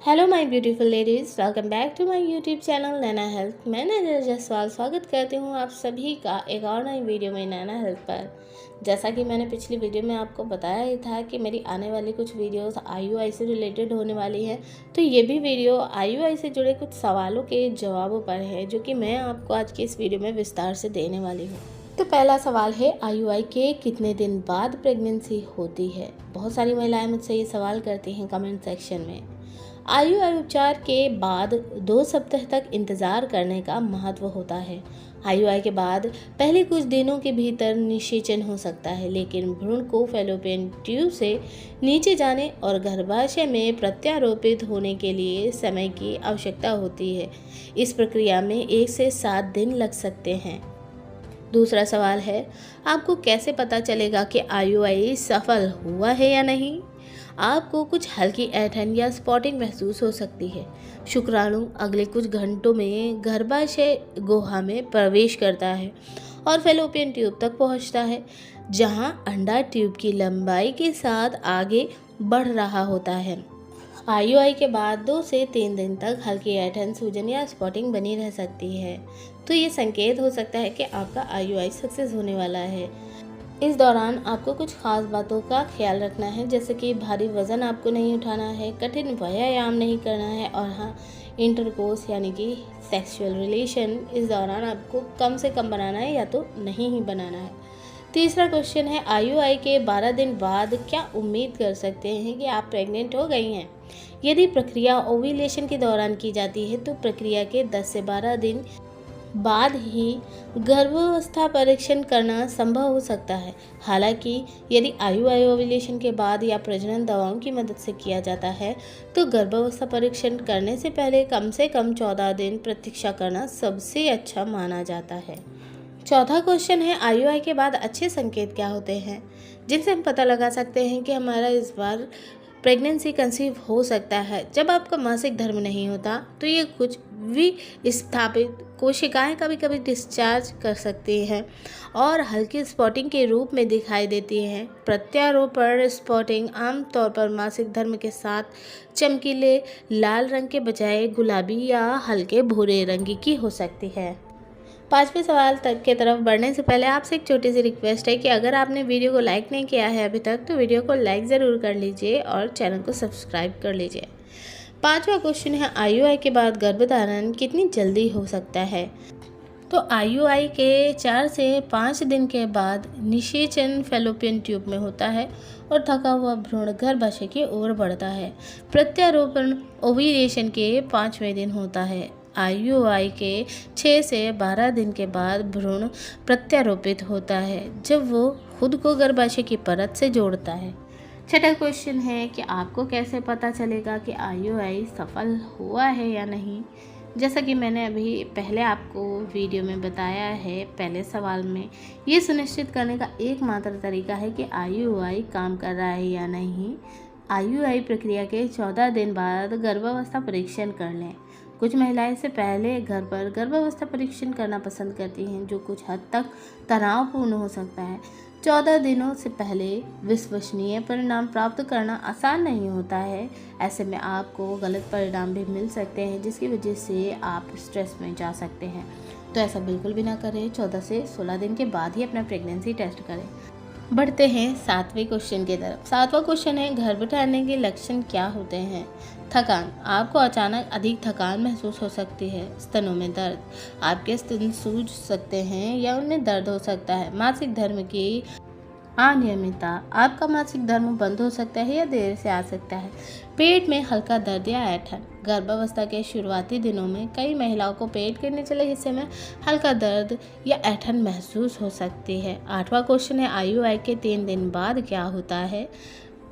Hello my beautiful ladies, welcome back to my YouTube channel Naina health. मैं नैना जायसवाल स्वागत करती हूँ आप सभी का एक और नई वीडियो में नैना हेल्थ पर। जैसा कि मैंने पिछली वीडियो में आपको बताया ही था कि मेरी आने वाली कुछ वीडियोस आईयूआई से रिलेटेड होने वाली है, तो ये भी वीडियो आईयूआई से जुड़े कुछ सवालों के जवाबों पर है, जो कि मैं आपको आज की इस वीडियो में विस्तार से देने वाली हूँ। तो पहला सवाल है, आईयूआई के कितने दिन बाद प्रेगनेंसी होती है। बहुत सारी महिलाएं मुझसे ये सवाल करती हैं कमेंट सेक्शन में। आईयूआई उपचार के बाद 2 सप्ताह तक इंतज़ार करने का महत्व होता है। आईयूआई के बाद पहले कुछ दिनों के भीतर निषेचन हो सकता है, लेकिन भ्रूण को फैलोपियन ट्यूब से नीचे जाने और गर्भाशय में प्रत्यारोपित होने के लिए समय की आवश्यकता होती है। इस प्रक्रिया में 1 से 7 दिन लग सकते हैं। दूसरा सवाल है, आपको कैसे पता चलेगा कि आईयूआई सफल हुआ है या नहीं। आपको कुछ हल्की ऐंठन या स्पॉटिंग महसूस हो सकती है। शुक्राणु अगले कुछ घंटों में गर्भाशय गुहा में प्रवेश करता है और फैलोपियन ट्यूब तक पहुंचता है, जहां अंडा ट्यूब की लंबाई के साथ आगे बढ़ रहा होता है। आईयूआई के बाद 2 से 3 दिन तक हल्की ऐंठन, सूजन या स्पॉटिंग बनी रह सकती है, तो ये संकेत हो सकता है कि आपका आईयूआई सक्सेस होने वाला है। इस दौरान आपको कुछ खास बातों का ख्याल रखना है, जैसे कि भारी वज़न आपको नहीं उठाना है, कठिन व्यायाम नहीं करना है और हाँ, इंटरकोर्स यानी कि सेक्सुअल रिलेशन इस दौरान आपको कम से कम बनाना है या तो नहीं ही बनाना है। तीसरा क्वेश्चन है, आईयूआई के 12 दिन बाद क्या उम्मीद कर सकते हैं कि आप प्रेग्नेंट हो गई हैं। यदि प्रक्रिया ओव्यूलेशन के दौरान की जाती है तो प्रक्रिया के 10 से 12 दिन बाद ही गर्भावस्था परीक्षण करना संभव हो सकता है। हालांकि यदि आईयूआई ओव्यूलेशन के बाद या प्रजनन दवाओं की मदद से किया जाता है तो गर्भावस्था परीक्षण करने से पहले कम से कम 14 दिन प्रतीक्षा करना सबसे अच्छा माना जाता है। चौथा क्वेश्चन है, आईयूआई के बाद अच्छे संकेत क्या होते हैं जिनसे हम पता लगा सकते हैं कि हमारा इस बार प्रेगनेंसी कंसीव हो सकता है। जब आपका मासिक धर्म नहीं होता तो ये कुछ विस्थापित कोशिकाएं कभी कभी डिस्चार्ज कर सकती हैं और हल्की स्पॉटिंग के रूप में दिखाई देती हैं। प्रत्यारोपण स्पॉटिंग आमतौर पर मासिक धर्म के साथ चमकीले लाल रंग के बजाय गुलाबी या हल्के भूरे रंग की हो सकती है। 5वें सवाल तक की तरफ बढ़ने से पहले आपसे एक छोटी सी रिक्वेस्ट है कि अगर आपने वीडियो को लाइक नहीं किया है अभी तक तो वीडियो को लाइक ज़रूर कर लीजिए और चैनल को सब्सक्राइब कर लीजिए। 5वां क्वेश्चन है, आईयूआई के बाद गर्भधारण कितनी जल्दी हो सकता है। तो आईयूआई के 4 से 5 दिन के बाद निषेचन फैलोपियन ट्यूब में होता है और थका हुआ भ्रूण गर्भाशय की ओर बढ़ता है। प्रत्यारोपण ओव्यूलेशन के 5वें दिन होता है। आईयूआई के 6 से 12 दिन के बाद भ्रूण प्रत्यारोपित होता है जब वो खुद को गर्भाशय की परत से जोड़ता है। छठा क्वेश्चन है कि आपको कैसे पता चलेगा कि आईयूआई सफल हुआ है या नहीं। जैसा कि मैंने अभी पहले आपको वीडियो में बताया है, पहले सवाल में, ये सुनिश्चित करने का एकमात्र तरीका है कि आईयूआई काम कर रहा है या नहीं। आईयूआई प्रक्रिया के 14 दिन बाद गर्भावस्था परीक्षण कर लें। कुछ महिलाएं इससे पहले घर पर गर्भावस्था परीक्षण करना पसंद करती हैं, जो कुछ हद तक तनावपूर्ण हो सकता है। 14 दिनों से पहले विश्वसनीय परिणाम प्राप्त करना आसान नहीं होता है। ऐसे में आपको गलत परिणाम भी मिल सकते हैं, जिसकी वजह से आप स्ट्रेस में जा सकते हैं। तो ऐसा बिल्कुल भी ना करें। 14 से 16 दिन के बाद ही अपना प्रेगनेंसी टेस्ट करें। बढ़ते हैं 7वें क्वेश्चन की तरफ। 7वां क्वेश्चन है, गर्भधारण के लक्षण क्या होते हैं। थकान, आपको अचानक अधिक थकान महसूस हो सकती है। स्तनों में दर्द, आपके स्तन सूज सकते हैं या उनमें दर्द हो सकता है। मासिक धर्म की अनियमितता, आपका मासिक धर्म बंद हो सकता है या देर से आ सकता है। पेट में हल्का दर्द या ऐंठन, गर्भावस्था के शुरुआती दिनों में कई महिलाओं को पेट के निचले हिस्से में हल्का दर्द या ऐंठन महसूस हो सकती है। 8वां क्वेश्चन है, आईयूआई के 3 दिन बाद क्या होता है।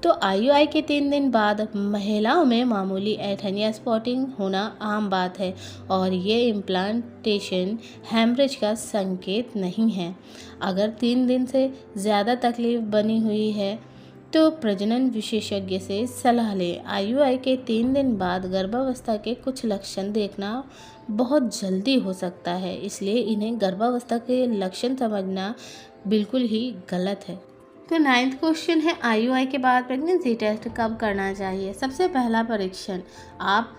तो आईयूआई के 3 दिन बाद महिलाओं में मामूली ऐंठन या स्पॉटिंग होना आम बात है और ये इम्प्लांटेशन हेमरेज का संकेत नहीं है। अगर 3 दिन से ज़्यादा तकलीफ बनी हुई है तो प्रजनन विशेषज्ञ से सलाह लें। आईयूआई के 3 दिन बाद गर्भावस्था के कुछ लक्षण देखना बहुत जल्दी हो सकता है, इसलिए इन्हें गर्भावस्था के लक्षण समझना बिल्कुल ही गलत है। तो 9th क्वेश्चन है आईयूआई के बाद प्रेगनेंसी टेस्ट कब करना चाहिए। सबसे पहला परीक्षण आप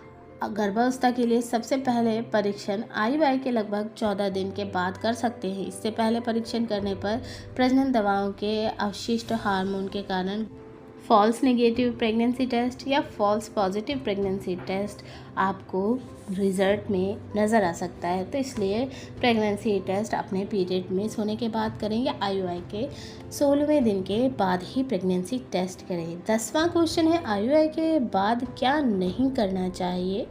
गर्भावस्था के लिए सबसे पहले परीक्षण आईयूआई के लगभग 14 दिन के बाद कर सकते हैं। इससे पहले परीक्षण करने पर प्रजनन दवाओं के अवशिष्ट हार्मोन के कारण फॉल्स नेगेटिव प्रेगनेंसी टेस्ट या फॉल्स पॉजिटिव प्रेगनेंसी टेस्ट आपको रिजल्ट में नज़र आ सकता है। तो इसलिए प्रेगनेंसी टेस्ट अपने पीरियड मिस होने के बाद करें या आईयूआई के 16वें दिन के बाद ही प्रेगनेंसी टेस्ट करें। 10वां क्वेश्चन है आईयूआई के बाद क्या नहीं करना चाहिए।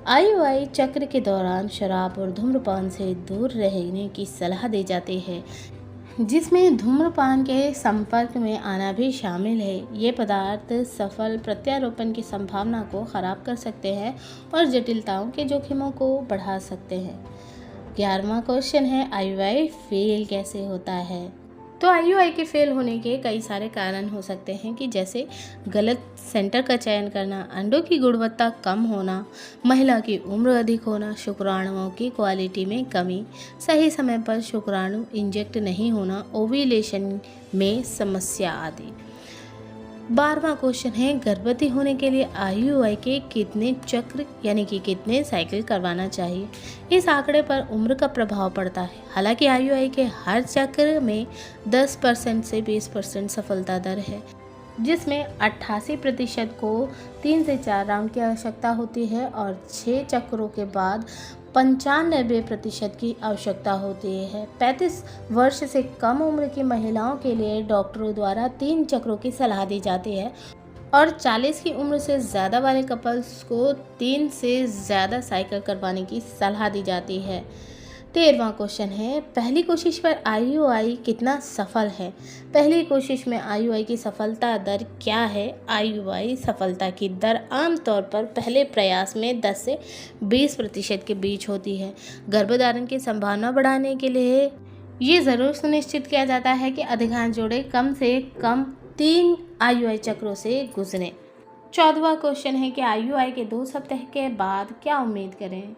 आईयूआई चक्र के दौरान शराब और धूम्रपान से दूर रहने की सलाह दी जाती है, जिसमें धूम्रपान के संपर्क में आना भी शामिल है। ये पदार्थ सफल प्रत्यारोपण की संभावना को ख़राब कर सकते हैं और जटिलताओं के जोखिमों को बढ़ा सकते हैं। 11वां क्वेश्चन है आईयूआई फेल कैसे होता है। तो आईयूआई के फेल होने के कई सारे कारण हो सकते हैं कि जैसे गलत सेंटर का चयन करना, अंडों की गुणवत्ता कम होना, महिला की उम्र अधिक होना, शुक्राणुओं की क्वालिटी में कमी, सही समय पर शुक्राणु इंजेक्ट नहीं होना, ओव्यूलेशन में समस्या आदि। 12वां क्वेश्चन है गर्भवती होने के लिए आईयूआई के कितने चक्र यानी कि कितने साइकिल करवाना चाहिए। इस आंकड़े पर उम्र का प्रभाव पड़ता है। हालांकि आईयूआई के हर चक्र में 10% से 20% सफलता दर है, जिसमें 88% को 3 से 4 राउंड की आवश्यकता होती है और 6 चक्रों के बाद 95% की आवश्यकता होती है। 35 वर्ष से कम उम्र की महिलाओं के लिए डॉक्टरों द्वारा 3 चक्रों की सलाह दी जाती है और 40 की उम्र से ज़्यादा वाले कपल्स को 3 से ज़्यादा साइकिल करवाने की सलाह दी जाती है। 13वां क्वेश्चन है पहली कोशिश पर आईयूआई कितना सफल है। पहली कोशिश में आईयूआई की सफलता दर क्या है। आईयूआई सफलता की दर आमतौर पर पहले प्रयास में 10 से 20% के बीच होती है। गर्भधारण की संभावना बढ़ाने के लिए ये ज़रूर सुनिश्चित किया जाता है कि अधिकांश जोड़े कम से कम 3 आईयूआई चक्रों से गुजरें। 14वां क्वेश्चन है कि आईयूआई के 2 सप्ताह के बाद क्या उम्मीद करें।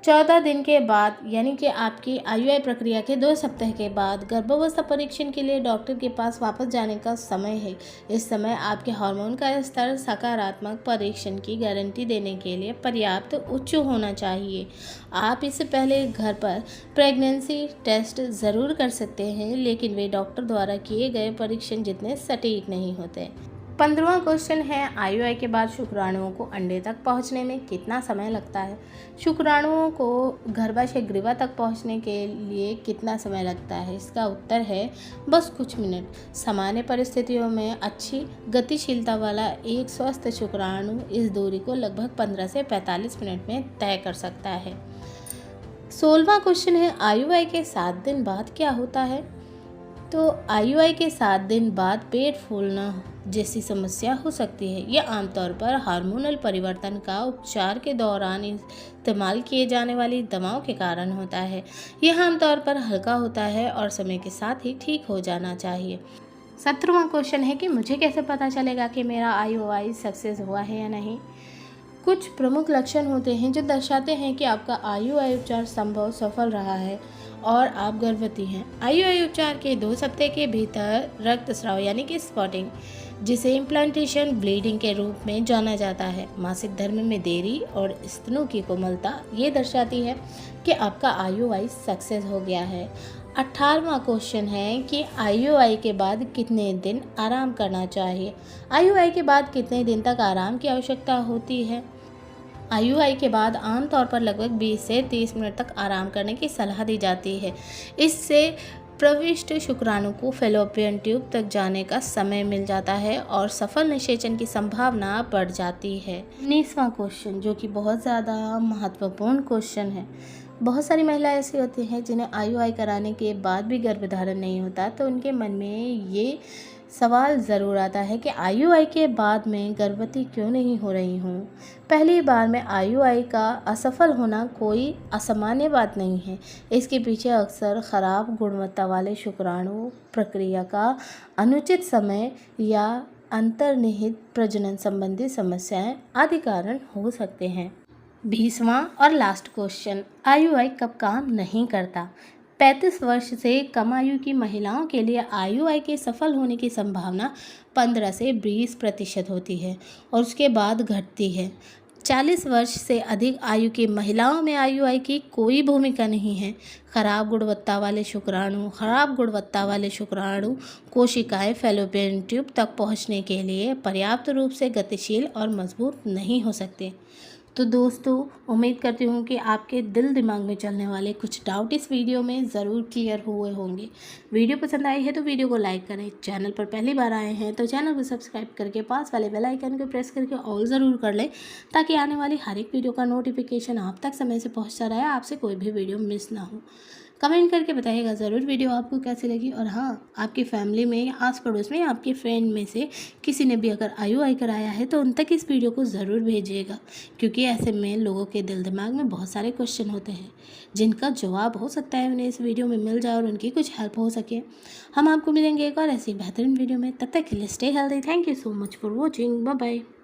14 दिन के बाद यानी कि आपकी आईयूआई प्रक्रिया के 2 सप्ताह के बाद गर्भावस्था परीक्षण के लिए डॉक्टर के पास वापस जाने का समय है। इस समय आपके हार्मोन का स्तर सकारात्मक परीक्षण की गारंटी देने के लिए पर्याप्त उच्च होना चाहिए। आप इससे पहले घर पर प्रेगनेंसी टेस्ट ज़रूर कर सकते हैं, लेकिन वे डॉक्टर द्वारा किए गए परीक्षण जितने सटीक नहीं होते। 15वां क्वेश्चन है आईयूआई के बाद शुक्राणुओं को अंडे तक पहुंचने में कितना समय लगता है। शुक्राणुओं को गर्भाशय ग्रीवा तक पहुंचने के लिए कितना समय लगता है। इसका उत्तर है बस कुछ मिनट। सामान्य परिस्थितियों में अच्छी गतिशीलता वाला एक स्वस्थ शुक्राणु इस दूरी को लगभग 15 से 45 मिनट में तय कर सकता है। 16वां क्वेश्चन है आईयूआई के 7 दिन बाद क्या होता है। तो आईयूआई के 7 दिन बाद पेट फूलना जैसी समस्या हो सकती है। यह आमतौर पर हार्मोनल परिवर्तन का उपचार के दौरान इस्तेमाल किए जाने वाली दवाओं के कारण होता है। यह आमतौर पर हल्का होता है और समय के साथ ही ठीक हो जाना चाहिए। 17वां क्वेश्चन है कि मुझे कैसे पता चलेगा कि मेरा आईयूआई सक्सेस हुआ है या नहीं। कुछ प्रमुख लक्षण होते हैं जो दर्शाते हैं कि आपका आईयूआई उपचार संभव सफल रहा है और आप गर्भवती हैं। आईयूआई उपचार के 2 सप्ताह के भीतर रक्तस्राव यानी कि स्पॉटिंग, जिसे इम्प्लांटेशन ब्लीडिंग के रूप में जाना जाता है, मासिक धर्म में देरी और स्तनों की कोमलता ये दर्शाती है कि आपका आईयूआई सक्सेस हो गया है। 18वां क्वेश्चन है कि आईयूआई के बाद कितने दिन आराम करना चाहिए। आईयूआई के बाद कितने दिन तक आराम की आवश्यकता होती है। आईयूआई के बाद आमतौर पर लगभग 20 से 30 मिनट तक आराम करने की सलाह दी जाती है। इससे प्रविष्ट शुक्राणु को फैलोपियन ट्यूब तक जाने का समय मिल जाता है और सफल निषेचन की संभावना बढ़ जाती है। 19वां क्वेश्चन जो कि बहुत ज़्यादा महत्वपूर्ण क्वेश्चन है। बहुत सारी महिलाएं ऐसी होती हैं जिन्हें आईयूआई कराने के बाद भी गर्भधारण नहीं होता, तो उनके मन में ये सवाल ज़रूर आता है कि आईयूआई के बाद मैं गर्भवती क्यों नहीं हो रही हूँ। पहली बार में आईयूआई का असफल होना कोई असामान्य बात नहीं है। इसके पीछे अक्सर ख़राब गुणवत्ता वाले शुक्राणु प्रक्रिया का अनुचित समय या अंतर्निहित प्रजनन संबंधी समस्याएं आदि कारण हो सकते हैं। 20वां और लास्ट क्वेश्चन, आईयूआई कब काम नहीं करता। 35 वर्ष से कम आयु की महिलाओं के लिए IUI के सफल होने की संभावना 15 से 20% होती है और उसके बाद घटती है। 40 वर्ष से अधिक आयु की महिलाओं में IUI की कोई भूमिका नहीं है। खराब गुणवत्ता वाले शुक्राणु कोशिकाएं फैलोपियन ट्यूब तक पहुंचने के लिए पर्याप्त रूप से गतिशील और मजबूत नहीं हो सकते। तो दोस्तों, उम्मीद करती हूँ कि आपके दिल दिमाग में चलने वाले कुछ डाउट इस वीडियो में ज़रूर क्लियर हुए होंगे। वीडियो पसंद आई है तो वीडियो को लाइक करें। चैनल पर पहली बार आए हैं तो चैनल को सब्सक्राइब करके पास वाले बेल आइकन को प्रेस करके ऑल ज़रूर कर लें, ताकि आने वाली हर एक वीडियो का नोटिफिकेशन आप तक समय से पहुँचता रहे, आपसे कोई भी वीडियो मिस ना हो। कमेंट करके बताइएगा ज़रूर वीडियो आपको कैसी लगी। और हाँ, आपकी फैमिली में या आस पड़ोस में आपके फ्रेंड में से किसी ने भी अगर IUI कराया है तो उन तक इस वीडियो को ज़रूर भेजिएगा, क्योंकि ऐसे में लोगों के दिल दिमाग में बहुत सारे क्वेश्चन होते हैं जिनका जवाब हो सकता है उन्हें इस वीडियो में मिल जाए और उनकी कुछ हेल्प हो सके। हम आपको मिलेंगे एक और ऐसी बेहतरीन वीडियो में। तब तक के लिए stay healthy. Thank you so much for watching. Bye bye.